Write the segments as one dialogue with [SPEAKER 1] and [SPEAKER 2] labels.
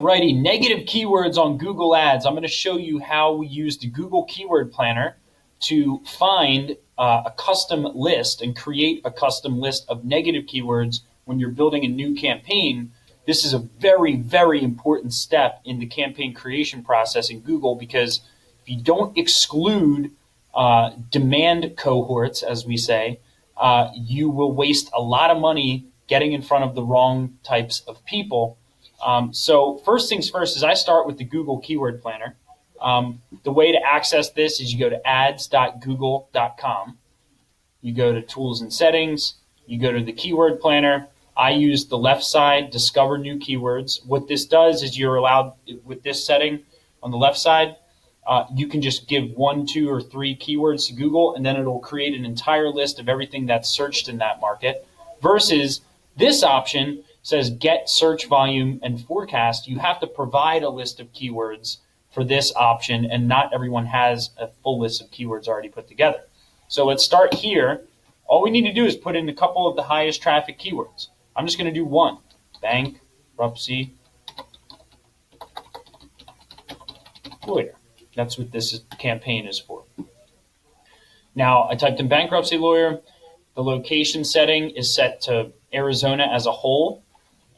[SPEAKER 1] Righty, negative keywords on Google Ads. I'm going to show you how we use the Google Keyword Planner to find a custom list and create a custom list of negative keywords when you're building a new campaign. This is a very, very important step in the campaign creation process in Google, because if you don't exclude demand cohorts, as we say, you will waste a lot of money getting in front of the wrong types of people. So first things first is I start with the Google Keyword Planner. The way to access this is you go to ads.google.com. You go to Tools and Settings. You go to the Keyword Planner. I use the left side, Discover New Keywords. What this does is you're allowed, with this setting on the left side, you can just give 1, 2, or 3 keywords to Google, and then it'll create an entire list of everything that's searched in that market. Versus this option says get search volume and forecast. You have to provide a list of keywords for this option, and not everyone has a full list of keywords already put together. So let's start here. All we need to do is put in a couple of the highest traffic keywords. I'm just going to do one: bankruptcy lawyer. That's what this campaign is for. Now, I typed in bankruptcy lawyer. The location setting is set to Arizona as a whole.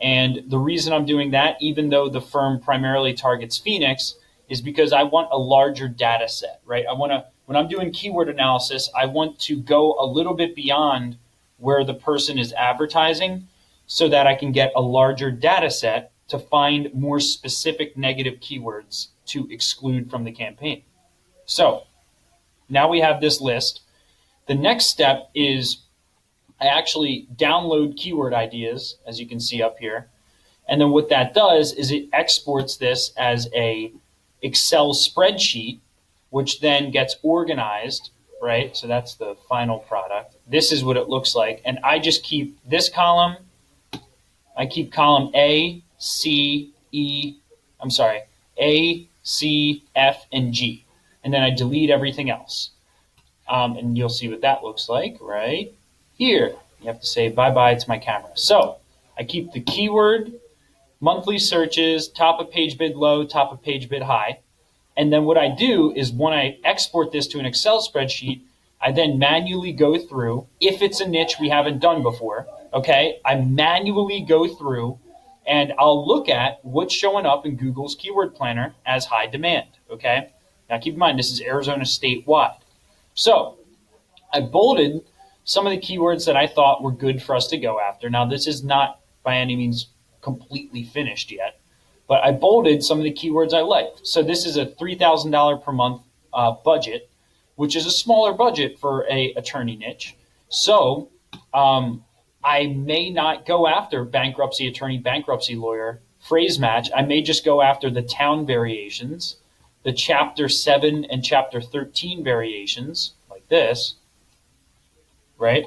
[SPEAKER 1] And the reason I'm doing that, even though the firm primarily targets Phoenix, is because I want a larger data set, right? When I'm doing keyword analysis, I want to go a little bit beyond where the person is advertising so that I can get a larger data set to find more specific negative keywords to exclude from the campaign. So now we have this list. The next step is I actually download keyword ideas, as you can see up here. And then what that does is it exports this as a Excel spreadsheet, which then gets organized, right? So that's the final product. This is what it looks like. And I just keep this column. I keep column A, C, F, and G. And then I delete everything else. And you'll see what that looks like right here. You have to say bye-bye to my camera. So I keep the keyword, monthly searches, top of page bid low, top of page bid high. And then what I do is when I export this to an Excel spreadsheet, I then manually go through, if it's a niche we haven't done before, okay, I manually go through and I'll look at what's showing up in Google's Keyword Planner as high demand, okay? Now keep in mind, this is Arizona statewide. So I bolded some of the keywords that I thought were good for us to go after. Now, this is not by any means completely finished yet, but I bolded some of the keywords I liked. So this is a $3,000 per month budget, which is a smaller budget for a attorney niche. So I may not go after bankruptcy attorney, bankruptcy lawyer phrase match. I may just go after the town variations, the chapter 7 and chapter 13 variations, like this, right?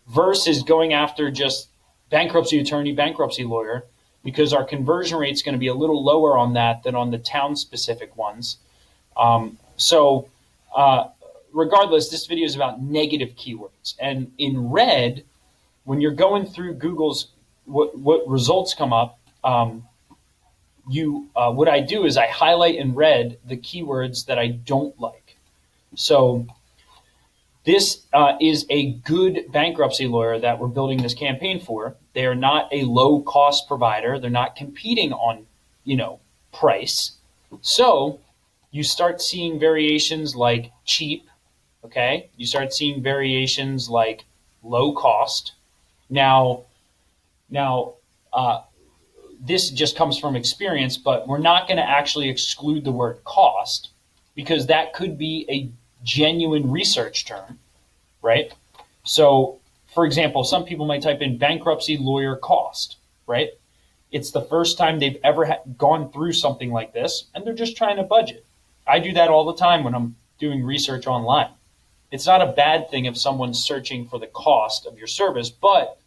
[SPEAKER 1] Versus going after just bankruptcy attorney, bankruptcy lawyer, because our conversion rate is going to be a little lower on that than on the town-specific ones. Regardless, this video is about negative keywords. And in red, when you're going through Google's, what results come up, what I do is I highlight in red the keywords that I don't like. So this is a good bankruptcy lawyer that we're building this campaign for. They are not a low-cost provider. They're not competing on, price. So you start seeing variations like cheap, okay? You start seeing variations like low cost. Now, this just comes from experience, but we're not going to actually exclude the word cost, because that could be a genuine research term, right? So, for example, some people might type in bankruptcy lawyer cost, right? It's the first time they've ever gone through something like this, and they're just trying to budget. I do that all the time when I'm doing research online. It's not a bad thing if someone's searching for the cost of your service, but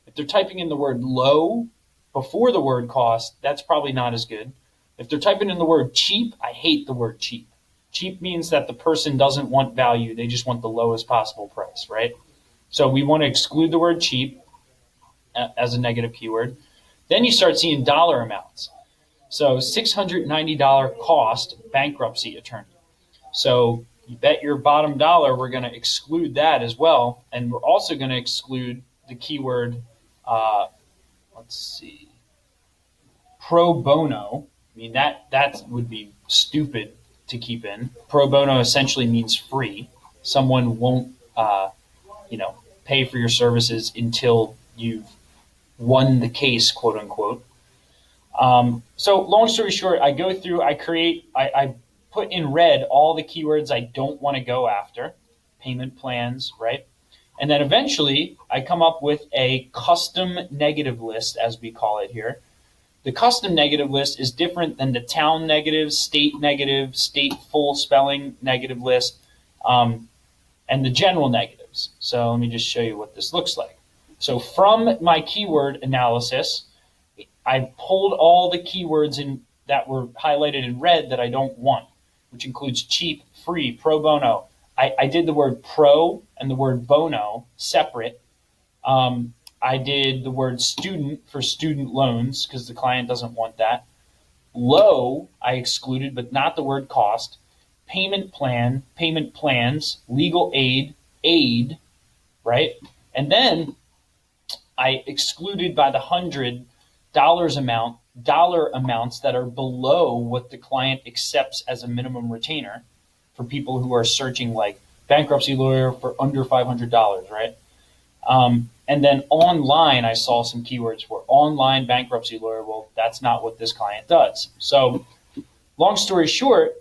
[SPEAKER 1] if they're typing in the word low before the word cost, that's probably not as good. If they're typing in the word cheap, I hate the word cheap. Cheap means that the person doesn't want value. They just want the lowest possible price, right? So we want to exclude the word cheap as a negative keyword. Then you start seeing dollar amounts. So $690 cost bankruptcy attorney. So you bet your bottom dollar we're going to exclude that as well. And we're also going to exclude the keyword, let's see, pro bono. I mean, that would be stupid to keep in. Pro bono essentially means free. Someone won't, pay for your services until you've won the case, quote unquote. So long story short, I go through, I put in red all the keywords I don't want to go after, payment plans, right? And then eventually I come up with a custom negative list, as we call it here. The custom negative list is different than the town negative, state full spelling negative list, and the general negatives. So let me just show you what this looks like. So from my keyword analysis, I pulled all the keywords that were highlighted in red that I don't want, which includes cheap, free, pro bono. I did the word pro and the word bono separate. I did the word student for student loans because the client doesn't want that. Low, I excluded, but not the word cost. Payment plan, payment plans, legal aid, right? And then I excluded by the $100 dollar amounts that are below what the client accepts as a minimum retainer for people who are searching like bankruptcy lawyer for under $500, right? And then online, I saw some keywords for online bankruptcy lawyer. Well, that's not what this client does. So long story short,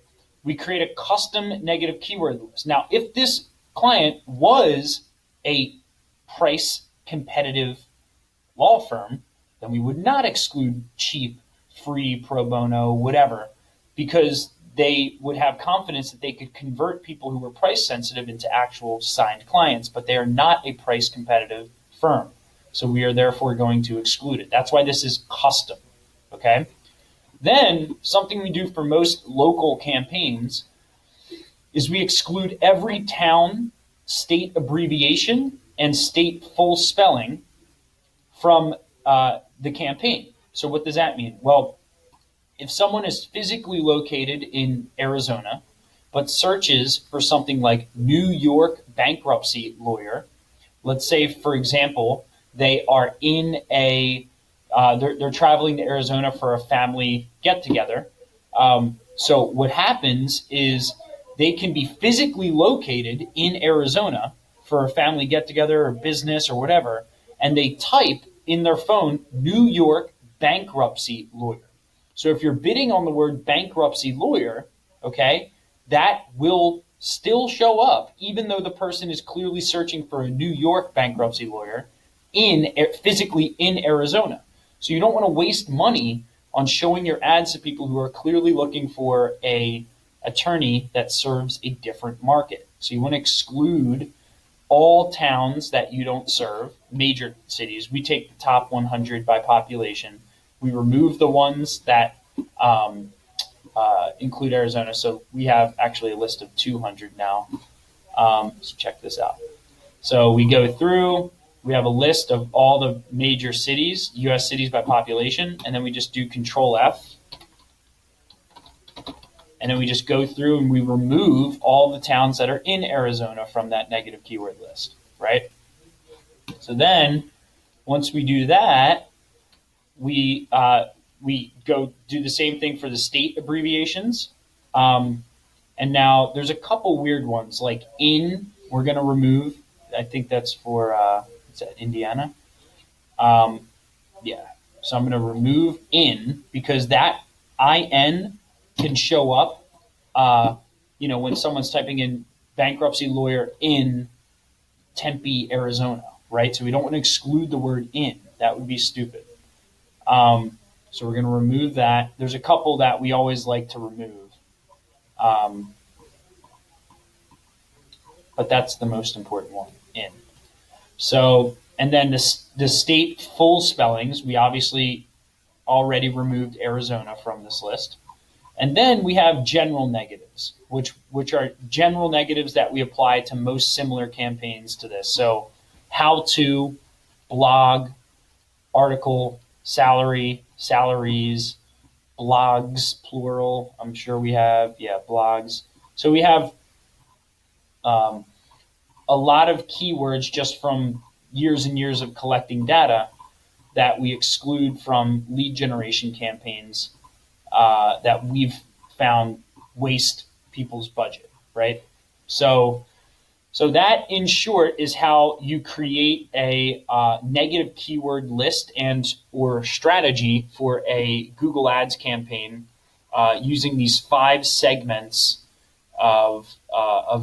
[SPEAKER 1] we create a custom negative keyword list. Now, if this client was a price competitive law firm, then we would not exclude cheap, free, pro bono, whatever, because they would have confidence that they could convert people who were price sensitive into actual signed clients, but they are not a price competitive firm. So we are therefore going to exclude it. That's why this is custom, okay? Then something we do for most local campaigns is we exclude every town, state abbreviation, and state full spelling from the campaign. So what does that mean? Well, if someone is physically located in Arizona, but searches for something like New York bankruptcy lawyer, let's say, for example, they are in they're traveling to Arizona for a family get-together. So what happens is they can be physically located in Arizona for a family get-together or business or whatever, and they type in their phone, New York bankruptcy lawyer. So if you're bidding on the word bankruptcy lawyer, okay, that will still show up, even though the person is clearly searching for a New York bankruptcy lawyer physically in Arizona. So you don't want to waste money on showing your ads to people who are clearly looking for a attorney that serves a different market. So you want to exclude all towns that you don't serve, major cities. We take the top 100 by population. We remove the ones that include Arizona. So we have actually a list of 200 now. So check this out. So we go through, we have a list of all the major cities, U.S. cities by population, and then we just do Control F. And then we just go through and we remove all the towns that are in Arizona from that negative keyword list, right? So then once we do that, we go do the same thing for the state abbreviations. And now there's a couple weird ones, like in, we're going to remove, I think that's for, is that Indiana? Yeah. So I'm going to remove in because that IN can show up, when someone's typing in bankruptcy lawyer in Tempe, Arizona, right? So we don't want to exclude the word in. That would be stupid. So we're going to remove that. There's a couple that we always like to remove. But that's the most important one, in. So, and then the state full spellings, we obviously already removed Arizona from this list. And then we have general negatives, which are general negatives that we apply to most similar campaigns to this. So how to, blog, article, salary, salaries, blogs, plural. I'm sure we have, yeah, blogs. So we have a lot of keywords just from years and years of collecting data that we exclude from lead generation campaigns that we've found waste people's budget, right? So that, in short, is how you create a negative keyword list and or strategy for a Google Ads campaign using these 5 segments of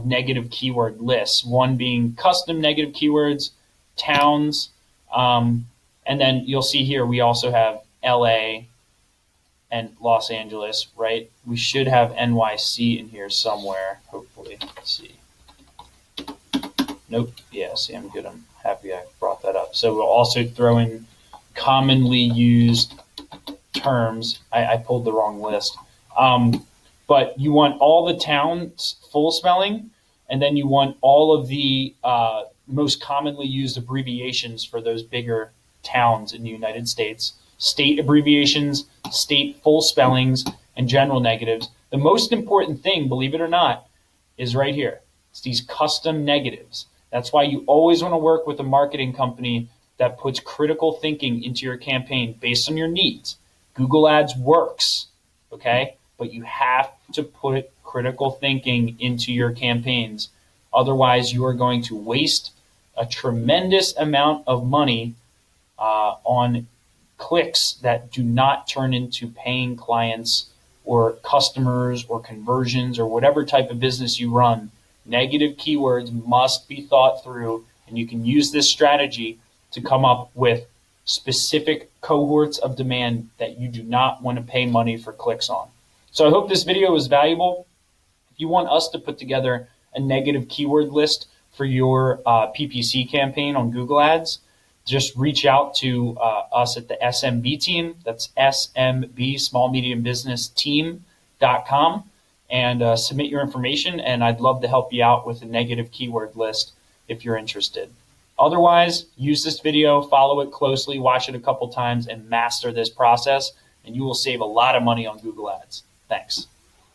[SPEAKER 1] negative keyword lists. One being custom negative keywords, towns, and then you'll see here we also have LA and Los Angeles, right? We should have NYC in here somewhere, hopefully. Let's see. Nope. Yeah, see, I'm good. I'm happy I brought that up. So we'll also throw in commonly used terms. I pulled the wrong list. But you want all the towns full spelling, and then you want all of the most commonly used abbreviations for those bigger towns in the United States. State abbreviations, state full spellings, and general negatives. The most important thing, believe it or not, is right here. It's these custom negatives. That's why you always want to work with a marketing company that puts critical thinking into your campaign based on your needs. Google Ads works, okay? But you have to put critical thinking into your campaigns. Otherwise, you are going to waste a tremendous amount of money on clicks that do not turn into paying clients or customers or conversions or whatever type of business you run. Negative keywords must be thought through, and you can use this strategy to come up with specific cohorts of demand that you do not want to pay money for clicks on. So I hope this video was valuable. If you want us to put together a negative keyword list for your PPC campaign on Google Ads, just reach out to us at the SMB team. That's SMB, Small Medium Business Team.com. And submit your information, and I'd love to help you out with a negative keyword list if you're interested. Otherwise, use this video, follow it closely, watch it a couple times, and master this process, and you will save a lot of money on Google Ads. Thanks.